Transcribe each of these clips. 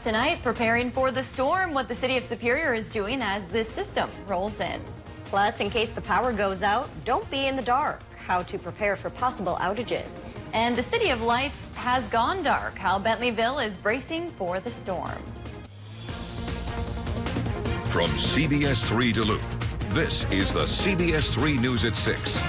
tonight, preparing for the storm, what the city of Superior is doing as this system rolls in. Plus, in case the power goes out, don't be in the dark. How to prepare for possible outages. And the City of Lights has gone dark. How Bentleyville is bracing for the storm. From CBS3 Duluth, this is the CBS3 News at 6.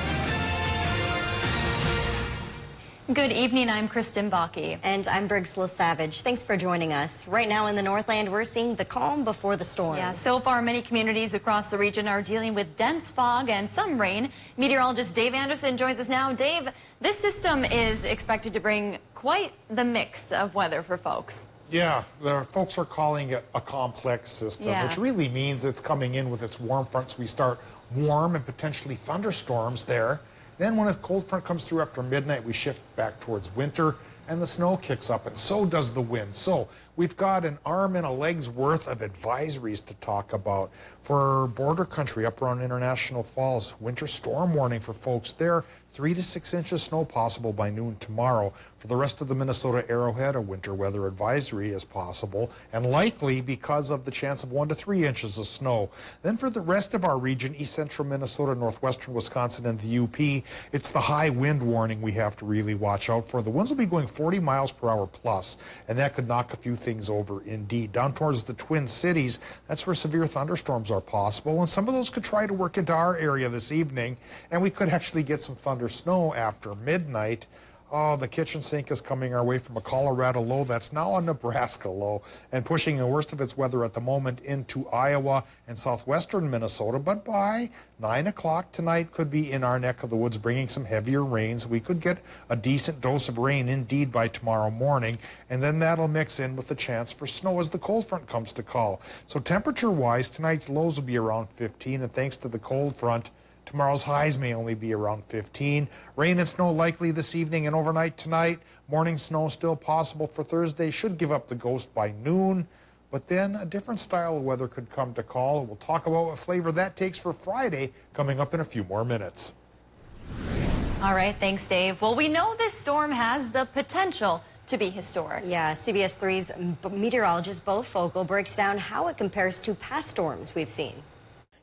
Good evening, I'm Kristen Bakke. And I'm Briggs LaSavage. Thanks for joining us. Right now in the Northland, we're seeing the calm before the storm. Yeah, so far many communities across the region are dealing with dense fog and some rain. Meteorologist Dave Anderson joins us now. Dave, this system is expected to bring quite the mix of weather for folks. Yeah, the folks are calling it a complex system, which really means it's coming in with its warm fronts. We start warm and potentially thunderstorms there. Then when a cold front comes through after midnight, we shift back towards winter and the snow kicks up, and so does the wind. So we've got an arm and a leg's worth of advisories to talk about. For border country up around International Falls, winter storm warning for folks there. 3 to 6 inches snow possible by noon tomorrow. For the rest of the Minnesota Arrowhead, a winter weather advisory is possible and likely because of the chance of 1 to 3 inches of snow. Then for the rest of our region, east central Minnesota, northwestern Wisconsin, and the UP, it's the high wind warning we have to really watch out for. The winds will be going 40 miles per hour plus, and that could knock a few things over indeed. Down towards the Twin Cities, that's where severe thunderstorms are possible, and some of those could try to work into our area this evening, and we could actually get some thunder snow after midnight. Oh, the kitchen sink is coming our way from a Colorado low that's now a Nebraska low and pushing the worst of its weather at the moment into Iowa and southwestern Minnesota. But by 9 o'clock tonight could be in our neck of the woods, bringing some heavier rains. We could get a decent dose of rain indeed by tomorrow morning, and then that'll mix in with the chance for snow as the cold front comes to call. So temperature-wise, tonight's lows will be around 15, and thanks to the cold front, tomorrow's highs may only be around 15. Rain and snow likely this evening and overnight tonight. Morning snow still possible for Thursday. Should give up the ghost by noon. But then a different style of weather could come to call. We'll talk about what flavor that takes for Friday coming up in a few more minutes. All right, thanks, Dave. Well, we know this storm has the potential to be historic. Yeah, CBS3's meteorologist Bo Fogle breaks down how it compares to past storms we've seen.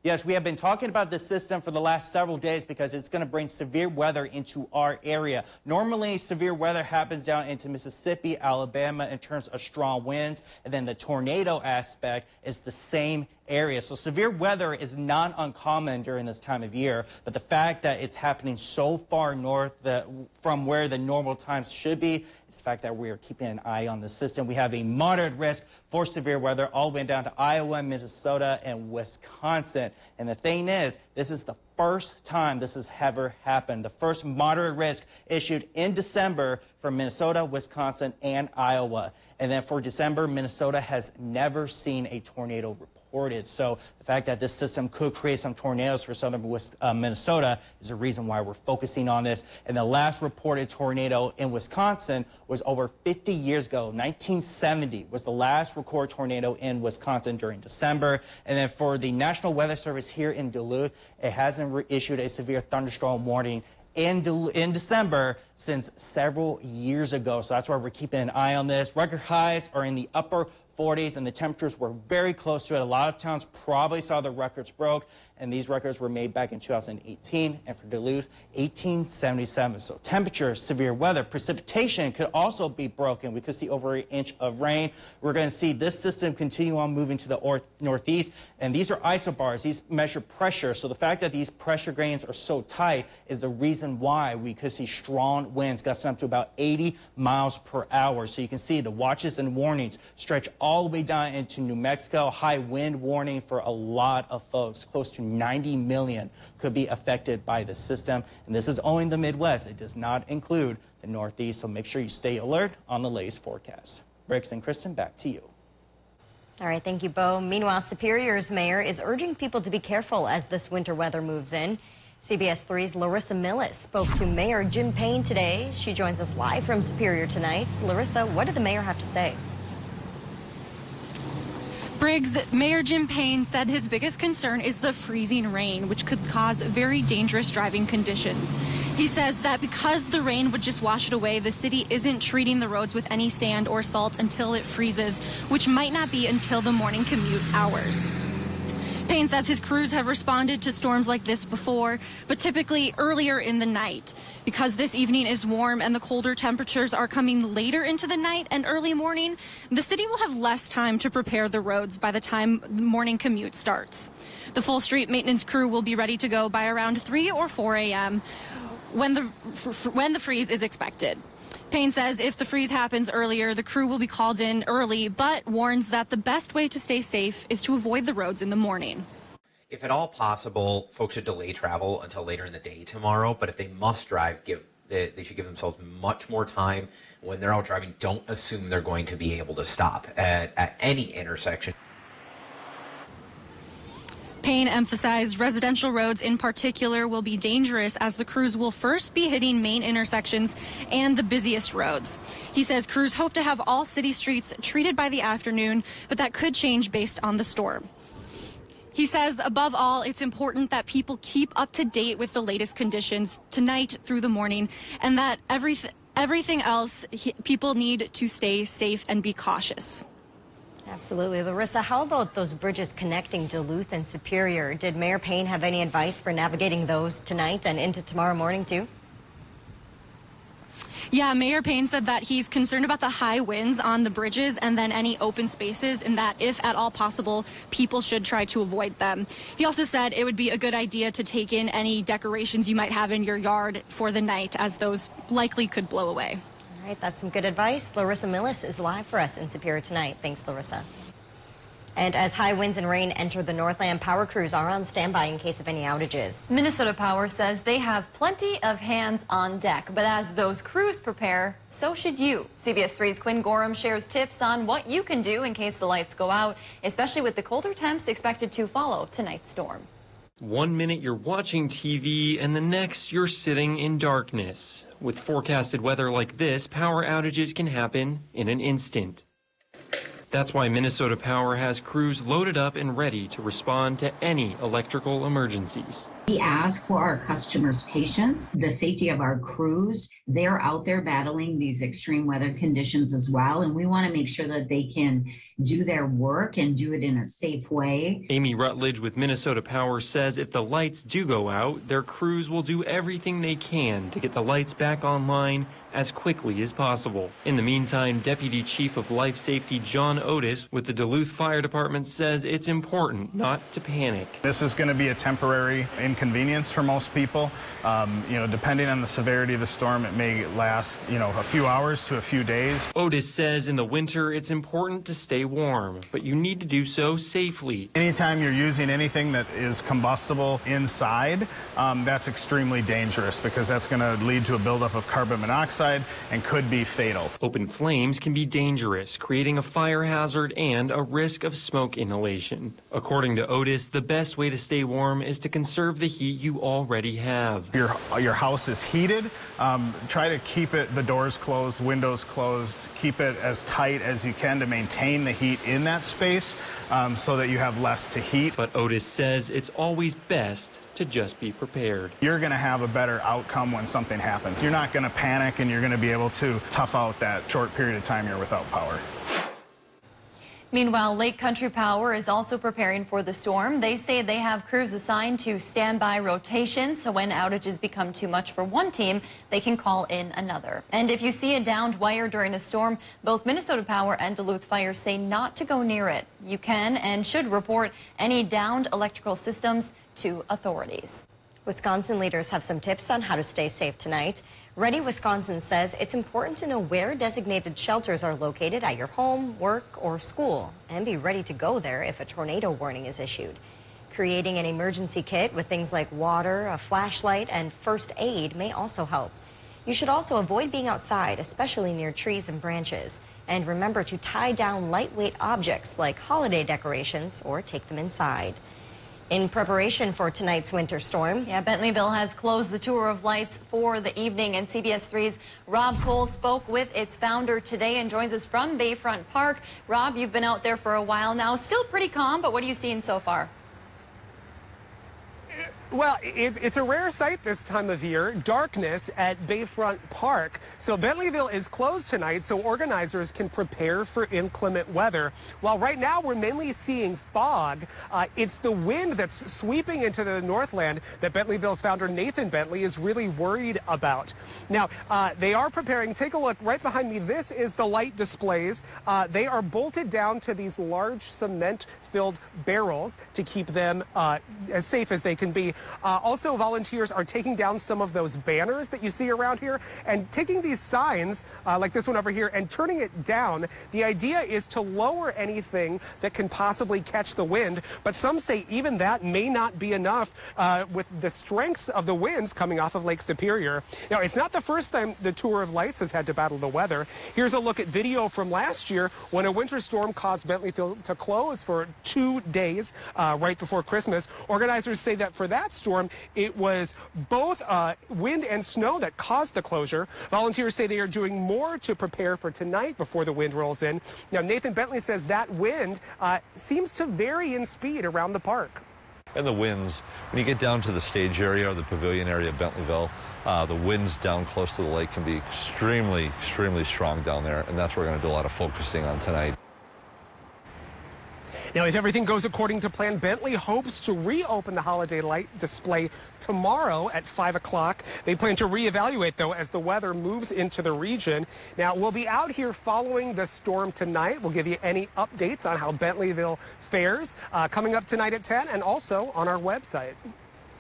Yes, we have been talking about this system for the last several days because it's going to bring severe weather into our area. Normally, severe weather happens down into Mississippi, Alabama in terms of strong winds, and then the tornado aspect is the same area. So severe weather is not uncommon during this time of year, but the fact that it's happening so far north from where the normal times should be is the fact that we are keeping an eye on the system. We have a moderate risk for severe weather all the way down to Iowa, Minnesota, and Wisconsin. And the thing is, this is the first time this has ever happened. The first moderate risk issued in December for Minnesota, Wisconsin, and Iowa. And then for December, Minnesota has never seen a tornado reported. So the fact that this system could create some tornadoes for southern Minnesota is the reason why we're focusing on this. And the last reported tornado in Wisconsin was over 50 years ago. 1970 was the last recorded tornado in Wisconsin during December. And then for the National Weather Service here in Duluth, it hasn't issued a severe thunderstorm warning in December since several years ago. So that's why we're keeping an eye on this. Record highs are in the upper 40s, and the temperatures were very close to it. A lot of towns probably saw the records broke, and these records were made back in 2018, and for Duluth, 1877. So temperature, severe weather, precipitation could also be broken. We could see over an inch of rain. We're going to see this system continue on moving to the northeast, and these are isobars. These measure pressure. So the fact that these pressure grains are so tight is the reason why we could see strong winds gusting up to about 80 miles per hour. So you can see the watches and warnings stretch all the way down into New Mexico. High wind warning for a lot of folks. Close to 90 million could be affected by the system. And this is only the Midwest. It does not include the Northeast. So make sure you stay alert on the latest forecast. Briggs and Kristen, back to you. All right, thank you, Bo. Meanwhile, Superior's mayor is urging people to be careful as this winter weather moves in. CBS 3's Larissa Millis spoke to Mayor Jim Payne today. She joins us live from Superior tonight. Larissa, what did the mayor have to say? Briggs, Mayor Jim Payne said his biggest concern is the freezing rain, which could cause very dangerous driving conditions. He says that because the rain would just wash it away, the city isn't treating the roads with any sand or salt until it freezes, which might not be until the morning commute hours. Payne says his crews have responded to storms like this before, but typically earlier in the night. Because this evening is warm and the colder temperatures are coming later into the night and early morning, the city will have less time to prepare the roads by the time the morning commute starts. The full street maintenance crew will be ready to go by around 3 or 4 a.m. when the freeze is expected. Payne says if the freeze happens earlier, the crew will be called in early, but warns that the best way to stay safe is to avoid the roads in the morning. If at all possible, folks should delay travel until later in the day tomorrow, but if they must drive, they should give themselves much more time. When they're out driving, don't assume they're going to be able to stop at any intersection. Payne emphasized residential roads in particular will be dangerous as the crews will first be hitting main intersections and the busiest roads. He says crews hope to have all city streets treated by the afternoon, but that could change based on the storm. He says, above all, it's important that people keep up to date with the latest conditions tonight through the morning, and that everything else, people need to stay safe and be cautious. Absolutely. Larissa, how about those bridges connecting Duluth and Superior? Did Mayor Payne have any advice for navigating those tonight and into tomorrow morning, too? Yeah, Mayor Payne said that he's concerned about the high winds on the bridges and then any open spaces, and that if at all possible, people should try to avoid them. He also said it would be a good idea to take in any decorations you might have in your yard for the night, as those likely could blow away. All right, that's some good advice. Larissa Millis is live for us in Superior tonight. Thanks, Larissa. And as high winds and rain enter the Northland, power crews are on standby in case of any outages. Minnesota Power says they have plenty of hands on deck, but as those crews prepare, so should you. CBS 3's Quinn Gorham shares tips on what you can do in case the lights go out, especially with the colder temps expected to follow tonight's storm. 1 minute you're watching TV and the next you're sitting in darkness. With forecasted weather like this, power outages can happen in an instant. That's why Minnesota Power has crews loaded up and ready to respond to any electrical emergencies. We ask for our customers' patience, the safety of our crews. They're out there battling these extreme weather conditions as well, and we want to make sure that they can do their work and do it in a safe way. Amy Rutledge with Minnesota Power says if the lights do go out, their crews will do everything they can to get the lights back online as quickly as possible. In the meantime, Deputy Chief of Life Safety John Otis with the Duluth Fire Department says it's important not to panic. This is going to be a temporary inconvenience for most people. Depending on the severity of the storm, it may last, a few hours to a few days. Otis says in the winter, it's important to stay warm, but you need to do so safely. Anytime you're using anything that is combustible inside, that's extremely dangerous because that's going to lead to a buildup of carbon monoxide and could be fatal. Open flames can be dangerous, creating a fire hazard and a risk of smoke inhalation. According to Otis, the best way to stay warm is to conserve the heat you already have. Your house is heated. Try to keep the doors closed, windows closed. Keep it as tight as you can to maintain the heat in that space so that you have less to heat. But Otis says it's always best to just be prepared. You're going to have a better outcome when something happens. You're not going to panic, and you're going to be able to tough out that short period of time you're without power. Meanwhile, Lake Country Power is also preparing for the storm. They say they have crews assigned to standby rotation, so when outages become too much for one team, they can call in another. And if you see a downed wire during a storm, both Minnesota Power and Duluth Fire say not to go near it. You can and should report any downed electrical systems to authorities. Wisconsin leaders have some tips on how to stay safe tonight. Ready Wisconsin says it's important to know where designated shelters are located at your home, work, or school, and be ready to go there if a tornado warning is issued. Creating an emergency kit with things like water, a flashlight, and first aid may also help. You should also avoid being outside, especially near trees and branches. And remember to tie down lightweight objects like holiday decorations or take them inside. in preparation for tonight's winter storm. Yeah, Bentleyville has closed the tour of lights for the evening, and CBS 3's Rob Cole spoke with its founder today and joins us from Bayfront Park. Rob, you've been out there for a while now. Still pretty calm, but what are you seeing so far? Well, it's a rare sight this time of year, darkness at Bayfront Park. So Bentleyville is closed tonight so organizers can prepare for inclement weather. While right now we're mainly seeing fog, it's the wind that's sweeping into the Northland that Bentleyville's founder Nathan Bentley is really worried about. Now, they are preparing. Take a look right behind me. This is the light displays. They are bolted down to these large cement-filled barrels to keep them as safe as they can be. Also, volunteers are taking down some of those banners that you see around here and taking these signs like this one over here and turning it down. The idea is to lower anything that can possibly catch the wind, but some say even that may not be enough with the strength of the winds coming off of Lake Superior. Now, it's not the first time the Tour of Lights has had to battle the weather. Here's a look at video from last year when a winter storm caused Bentleyville to close for 2 days right before Christmas. Organizers say that for that storm, it was both wind and snow that caused the closure. Volunteers say they are doing more to prepare for tonight before the wind rolls in. Now, Nathan Bentley says that wind seems to vary in speed around the park. And the winds, when you get down to the stage area or the pavilion area of Bentleyville, the winds down close to the lake can be extremely, extremely strong down there, and that's what we're going to do a lot of focusing on tonight. Now, if everything goes according to plan, Bentley hopes to reopen the holiday light display tomorrow at 5 o'clock. They plan to reevaluate, though, as the weather moves into the region. Now, we'll be out here following the storm tonight. We'll give you any updates on how Bentleyville fares coming up tonight at 10 and also on our website.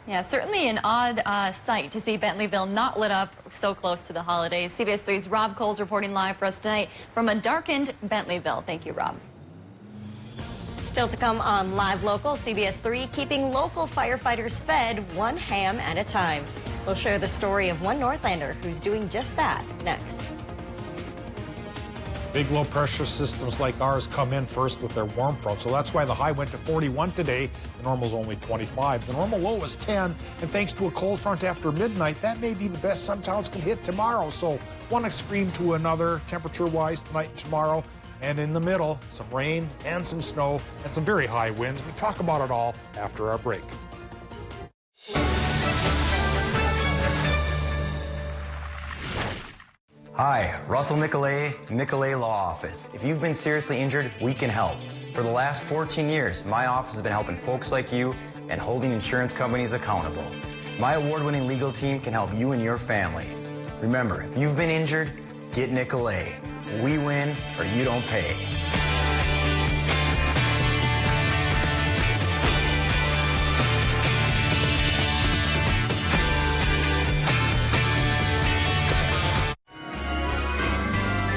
Yeah, certainly an odd sight to see Bentleyville not lit up so close to the holidays. CBS 3's Rob Cole's reporting live for us tonight from a darkened Bentleyville. Thank you, Rob. Still to come on Live Local, CBS 3 keeping local firefighters fed one ham at a time. We'll share the story of one Northlander who's doing just that next. Big low pressure systems like ours come in first with their warm front, so that's why the high went to 41 today. The normal's only 25. The normal low is 10, and thanks to a cold front after midnight, that may be the best some towns can hit tomorrow. So one extreme to another, temperature-wise, tonight and tomorrow. And in the middle, some rain and some snow and some very high winds. We talk about it all after our break. Hi, Russell Nicolay, Nicolay Law Office. If you've been seriously injured, we can help. For the last 14 years, my office has been helping folks like you and holding insurance companies accountable. My award-winning legal team can help you and your family. Remember, if you've been injured, get Nicolay. We win or you don't pay.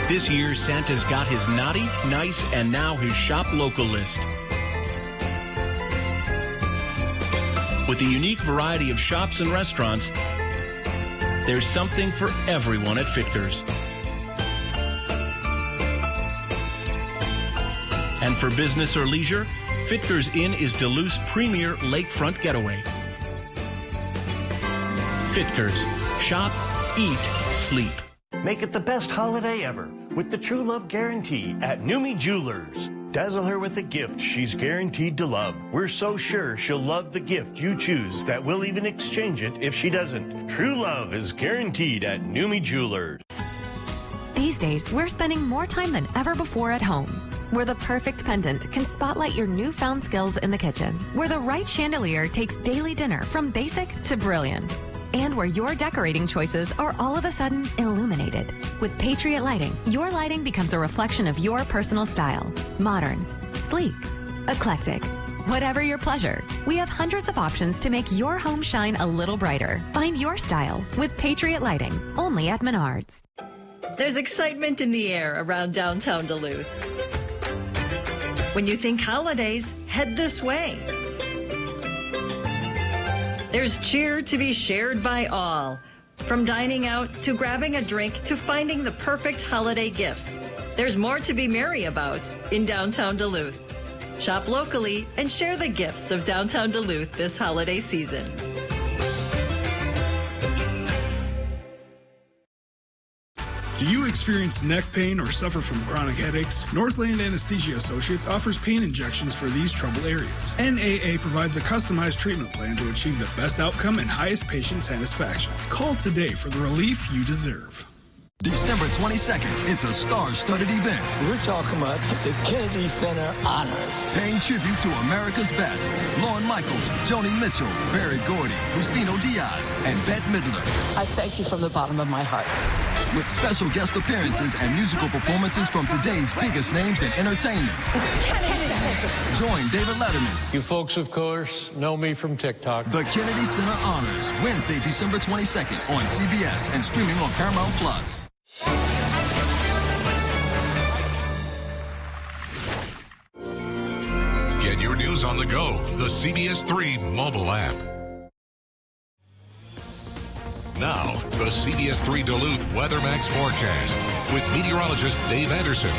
This year, Santa's got his naughty, nice, and now his shop local list. With a unique variety of shops and restaurants, there's something for everyone at Fichters. And for business or leisure, Fichters Inn is Duluth's premier lakefront getaway. Fichters. Shop, eat, sleep. Make it the best holiday ever with the True Love Guarantee at Numi Jewelers. Dazzle her with a gift she's guaranteed to love. We're so sure she'll love the gift you choose that we'll even exchange it if she doesn't. True love is guaranteed at Numi Jewelers. These days, we're spending more time than ever before at home. Where the perfect pendant can spotlight your newfound skills in the kitchen. Where the right chandelier takes daily dinner from basic to brilliant. And where your decorating choices are all of a sudden illuminated. With Patriot Lighting, your lighting becomes a reflection of your personal style. Modern, sleek, eclectic. Whatever your pleasure, we have hundreds of options to make your home shine a little brighter. Find your style with Patriot Lighting, only at Menards. There's excitement in the air around downtown Duluth. When you think holidays, head this way. There's cheer to be shared by all. From dining out to grabbing a drink to finding the perfect holiday gifts. There's more to be merry about in downtown Duluth. Shop locally and share the gifts of downtown Duluth this holiday season. Do you experience neck pain or suffer from chronic headaches? Northland Anesthesia Associates offers pain injections for these trouble areas. NAA provides a customized treatment plan to achieve the best outcome and highest patient satisfaction. Call today for the relief you deserve. December 22nd, it's a star-studded event. We're talking about the Kennedy Center Honors. Paying tribute to America's best. Lorne Michaels, Joni Mitchell, Berry Gordy, Justino Diaz, and Bette Midler. I thank you from the bottom of my heart. With special guest appearances and musical performances from today's biggest names in entertainment. Join David Letterman. You folks, of course, know me from TikTok. The Kennedy Center Honors, Wednesday, December 22nd on CBS and streaming on Paramount+. Get your news on the go. The CBS3 mobile app. Now, the CBS3 Duluth WeatherMax forecast with meteorologist Dave Anderson.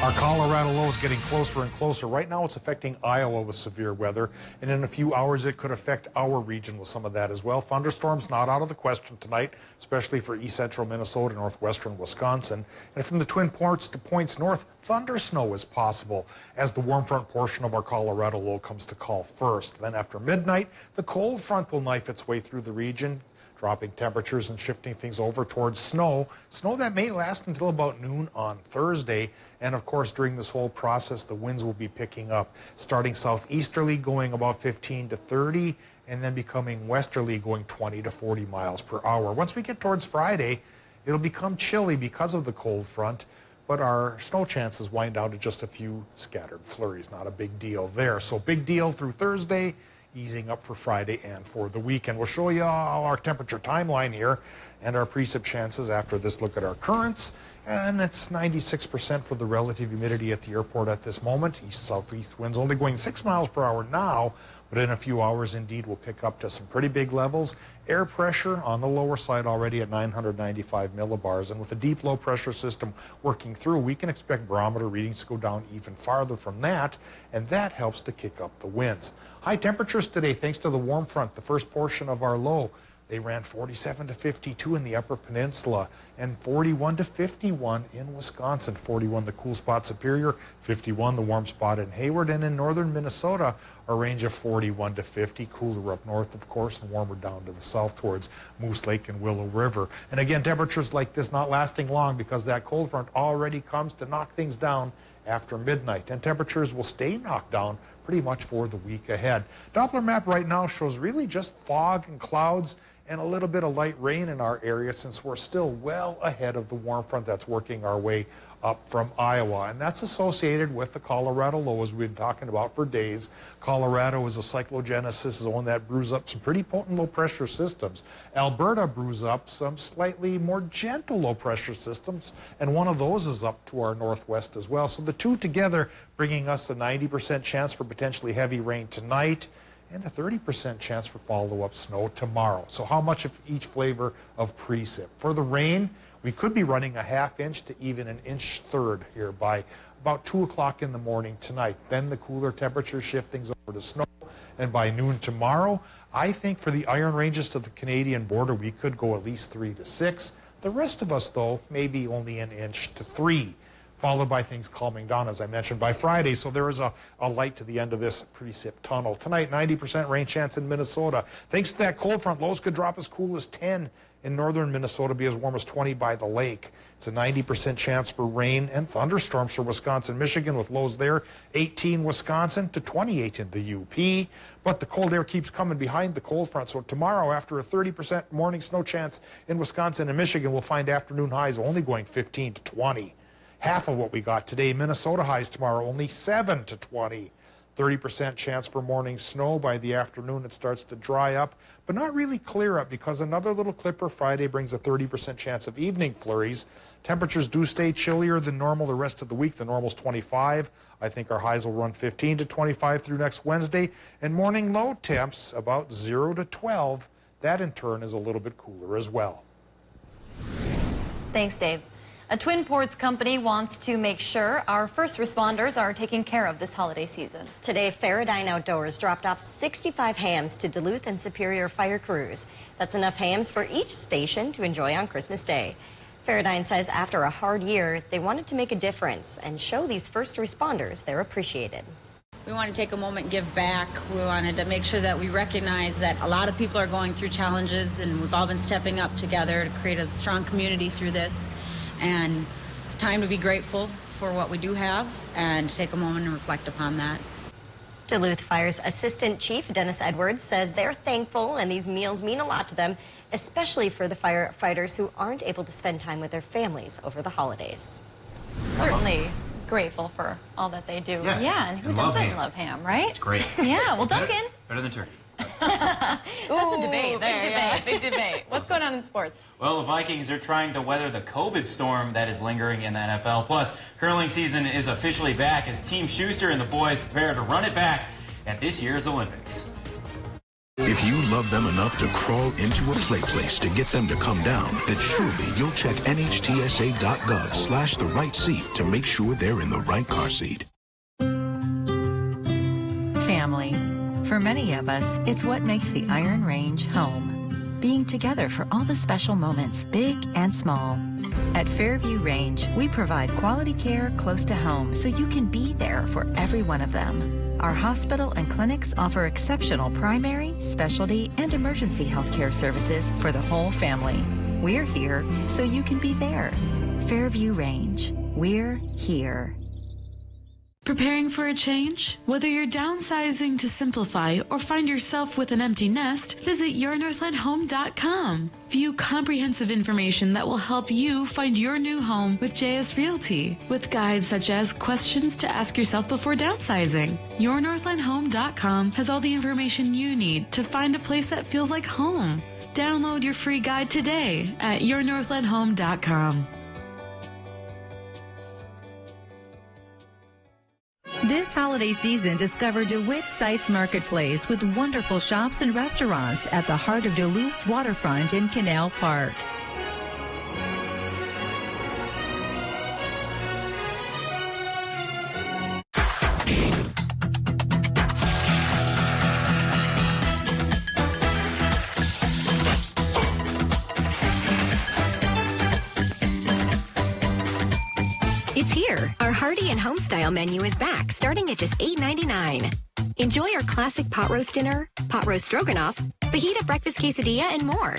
Our Colorado low is getting closer and closer. Right now it's affecting Iowa with severe weather, and in a few hours it could affect our region with some of that as well. Thunderstorms not out of the question tonight, especially for east central Minnesota, northwestern Wisconsin. And from the Twin Ports to points north, thunder snow is possible as the warm front portion of our Colorado low comes to call first. Then after midnight, the cold front will knife its way through the region, dropping temperatures and shifting things over towards snow. Snow that may last until about noon on Thursday. And of course, during this whole process, the winds will be picking up, starting southeasterly, going about 15 to 30, and then becoming westerly, going 20 to 40 miles per hour. Once we get towards Friday, it'll become chilly because of the cold front, but our snow chances wind down to just a few scattered flurries. Not a big deal there. So big deal through Thursday, easing up for Friday and for the weekend. We'll show you our temperature timeline here and our precip chances after this look at our currents. And it's 96% for the relative humidity at the airport at this moment. East-southeast winds only going 6 miles per hour now, but in a few hours indeed we'll pick up to some pretty big levels. Air pressure on the lower side already at 995 millibars, and with a deep low pressure system working through, we can expect barometer readings to go down even farther from that, and that helps to kick up the winds. High temperatures today thanks to the warm front, the first portion of our low. They ran 47 to 52 in the Upper Peninsula and 41 to 51 in Wisconsin. 41 the cool spot Superior, 51 the warm spot in Hayward, and in northern Minnesota a range of 41 to 50. Cooler up north, of course, and warmer down to the south towards Moose Lake and Willow River. And again, temperatures like this not lasting long because that cold front already comes to knock things down after midnight, and temperatures will stay knocked down pretty much for the week ahead. Doppler map right now shows really just fog and clouds and a little bit of light rain in our area since we're still well ahead of the warm front that's working our way up from Iowa. And that's associated with the Colorado low, as we've been talking about for days. Colorado is a cyclogenesis zone that brews up some pretty potent low pressure systems. Alberta brews up some slightly more gentle low pressure systems, and one of those is up to our northwest as well. So the two together bringing us a 90% chance for potentially heavy rain tonight and a 30% chance for follow-up snow tomorrow. So how much of each flavor of precip? For the rain, we could be running a ½ inch to even an inch third here by about 2 o'clock in the morning tonight. Then the cooler temperature shift things over to snow, and by noon tomorrow, I think for the Iron Ranges to the Canadian border, we could go at least 3 to 6. The rest of us, though, maybe only an inch to 3. Followed by things calming down, as I mentioned, by Friday. So there is a light to the end of this precip tunnel. Tonight, 90% rain chance in Minnesota. Thanks to that cold front, lows could drop as cool as 10 in northern Minnesota, be as warm as 20 by the lake. It's a 90% chance for rain and thunderstorms for Wisconsin, Michigan, with lows there, 18 Wisconsin to 28 in the UP. But the cold air keeps coming behind the cold front. So tomorrow, after a 30% morning snow chance in Wisconsin and Michigan, we'll find afternoon highs only going 15 to 20. Half of what we got today. Minnesota highs tomorrow only 7 to 20. 30% chance for morning snow. By the afternoon, it starts to dry up, but not really clear up because another little clipper Friday brings a 30% chance of evening flurries. Temperatures do stay chillier than normal the rest of the week. The normal's 25. I think our highs will run 15 to 25 through next Wednesday. And morning low temps about 0 to 12. That in turn is a little bit cooler as well. Thanks, Dave. A Twin Ports company wants to make sure our first responders are taken care of this holiday season. Today, Faradyne Outdoors dropped off 65 hams to Duluth and Superior fire crews. That's enough hams for each station to enjoy on Christmas Day. Faradyne says after a hard year, they wanted to make a difference and show these first responders they're appreciated. We want to take a moment and give back. We wanted to make sure that we recognize that a lot of people are going through challenges, and we've all been stepping up together to create a strong community through this. And it's time to be grateful for what we do have and take a moment and reflect upon that. Duluth Fire's Assistant Chief Dennis Edwards says they're thankful and these meals mean a lot to them, especially for the firefighters who aren't able to spend time with their families over the holidays. Certainly grateful for all that they do. Yeah, and who and love doesn't ham. love ham, right? It's great. Yeah, well, Duncan. Better than turkey. That's a debate there, Big debate. What's going on in sports? Well, the Vikings are trying to weather the COVID storm that is lingering in the NFL. Plus, curling season is officially back as Team Schuster and the boys prepare to run it back at this year's Olympics. If you love them enough to crawl into a play place to get them to come down, then surely you'll check NHTSA.gov/the right seat to make sure they're in the right car seat. Family. For many of us, it's what makes the Iron Range home. Being together for all the special moments, big and small. At Fairview Range, we provide quality care close to home so you can be there for every one of them. Our hospital and clinics offer exceptional primary, specialty, and emergency health care services for the whole family. We're here so you can be there. Fairview Range. We're here. Preparing for a change? Whether you're downsizing to simplify or find yourself with an empty nest, visit yournorthlandhome.com. View comprehensive information that will help you find your new home with JS Realty, with guides such as questions to ask yourself before downsizing. Yournorthlandhome.com has all the information you need to find a place that feels like home. Download your free guide today at yournorthlandhome.com. This holiday season, discover DeWitt Sites Marketplace with wonderful shops and restaurants at the heart of Duluth's waterfront in Canal Park. It's here. Our hearty and homestyle menu is back, starting at just $8.99. Enjoy our classic pot roast dinner, pot roast stroganoff, fajita breakfast quesadilla, and more.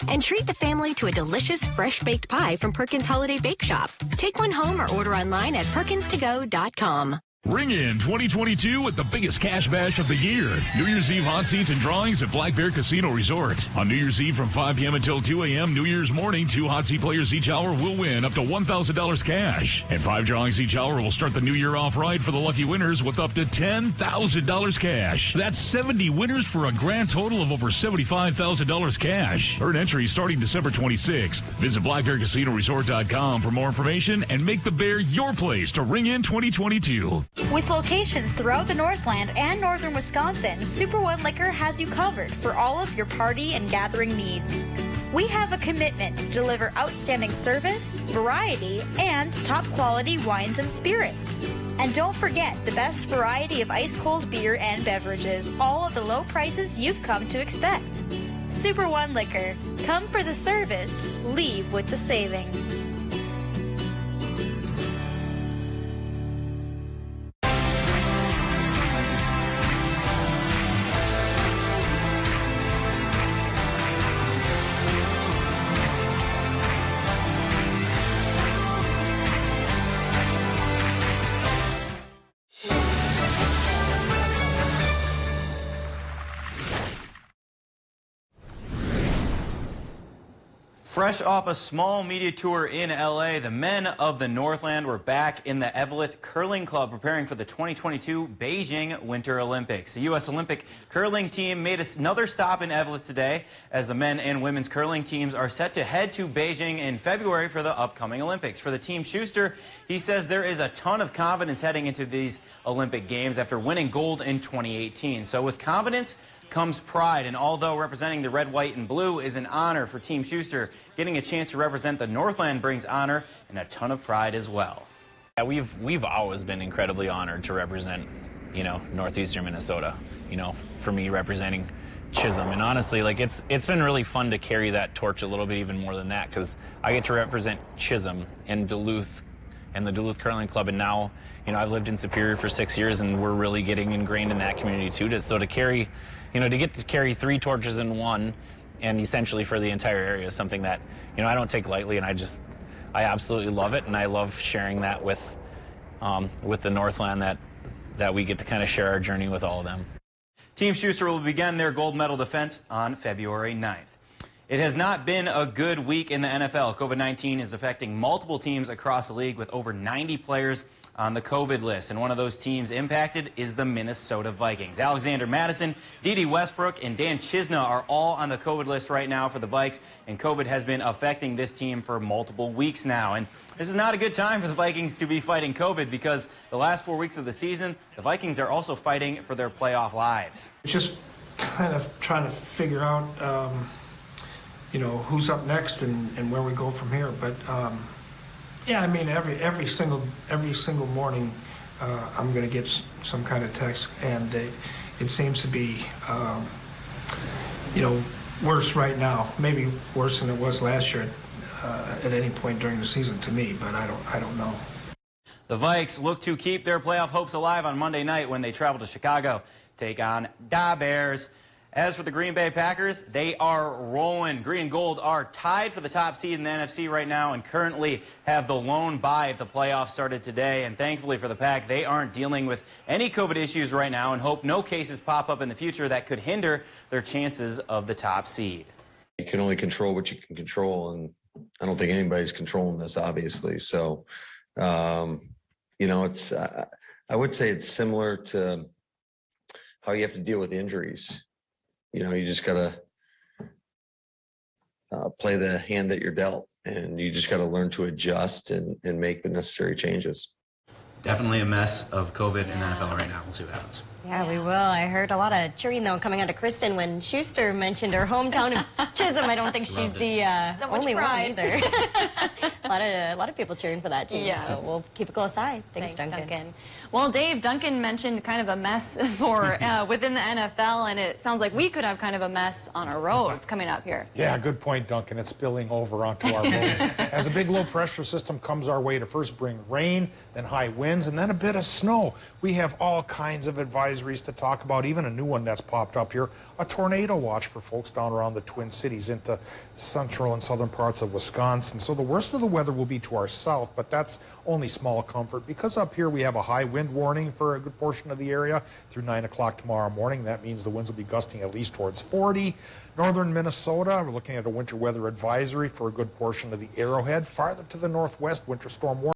And treat the family to a delicious fresh-baked pie from Perkins Holiday Bake Shop. Take one home or order online at perkinstogo.com. Ring in 2022 with the biggest cash bash of the year. New Year's Eve hot seats and drawings at Black Bear Casino Resort. On New Year's Eve from 5 p.m. until 2 a.m., New Year's morning, 2 hot seat players each hour will win up to $1,000 cash. And 5 drawings each hour will start the new year off right for the lucky winners with up to $10,000 cash. That's 70 winners for a grand total of over $75,000 cash. Earn entry starting December 26th. Visit BlackBearCasinoResort.com for more information and make the Bear your place to ring in 2022. With locations throughout the Northland and northern Wisconsin, Super One Liquor has you covered for all of your party and gathering needs. We have a commitment to deliver outstanding service, variety, and top quality wines and spirits. And don't forget the best variety of ice-cold beer and beverages, all at the low prices you've come to expect. Super One Liquor. Come for the service, leave with the savings. Fresh off a small media tour in LA, the men of the Northland were back in the Eveleth Curling Club preparing for the 2022 Beijing Winter Olympics. The U.S. Olympic curling team made another stop in Eveleth today as the men and women's curling teams are set to head to Beijing in February for the upcoming Olympics. For the team Schuster, he says there is a ton of confidence heading into these Olympic Games after winning gold in 2018. So with confidence, comes pride, and although representing the red, white, and blue is an honor for Team Schuster, getting a chance to represent the Northland brings honor and a ton of pride as well. Yeah, we've always been incredibly honored to represent, northeastern Minnesota. For me, representing Chisholm, and honestly, like it's been really fun to carry that torch a little bit even more than that, because I get to represent Chisholm and Duluth and the Duluth Curling Club, and now I've lived in Superior for 6 years, and we're really getting ingrained in that community too. To carry, to get to carry 3 torches in one, and essentially for the entire area, is something that I don't take lightly, and I absolutely love it, and I love sharing that with the Northland, that we get to kind of share our journey with all of them. Team Schuster will begin their gold medal defense on February 9th. It has not been a good week in the NFL. COVID-19 is affecting multiple teams across the league, with over 90 players on the COVID list. And one of those teams impacted is the Minnesota Vikings. Alexander Madison, Dede Westbrook, and Dan Chisna are all on the COVID list right now for the Vikes. And COVID has been affecting this team for multiple weeks now. And this is not a good time for the Vikings to be fighting COVID, because the last 4 weeks of the season, the Vikings are also fighting for their playoff lives. It's just kind of trying to figure out, who's up next and where we go from here. But yeah, I mean, every single morning, I'm going to get some kind of text, and it seems to be, worse right now. Maybe worse than it was last year at any point during the season to me, but I don't know. The Vikes look to keep their playoff hopes alive on Monday night when they travel to Chicago, take on Da Bears. As for the Green Bay Packers, they are rolling. Green and Gold are tied for the top seed in the NFC right now and currently have the lone bye if the playoffs started today. And thankfully for the Pack, they aren't dealing with any COVID issues right now and hope no cases pop up in the future that could hinder their chances of the top seed. You can only control what you can control, and I don't think anybody's controlling this, obviously. So, it's I would say it's similar to how you have to deal with injuries. You just got to play the hand that you're dealt, and you just got to learn to adjust and make the necessary changes. Definitely a mess of COVID in the NFL right now. We'll see what happens. Yeah, we will. I heard a lot of cheering, though, coming out of Kristen when Schuster mentioned her hometown of Chisholm. I don't think she's the only one either. a lot of people cheering for that team. Yes. So we'll keep a close eye. Thanks, Duncan. Well, Dave, Duncan mentioned kind of a mess for within the NFL, and it sounds like we could have kind of a mess on our roads coming up here. Yeah, good point, Duncan. It's spilling over onto our roads. As a big low-pressure system comes our way to first bring rain, then high winds, and then a bit of snow. We have all kinds of advisories to talk about, even a new one that's popped up here, a tornado watch for folks down around the Twin Cities into central and southern parts of Wisconsin. So the worst of the weather will be to our south, but that's only small comfort, because up here we have a high wind warning for a good portion of the area through 9 o'clock tomorrow morning. That means the winds will be gusting at least towards 40. Northern Minnesota, we're looking at a winter weather advisory for a good portion of the Arrowhead. Farther to the northwest, winter storm warning.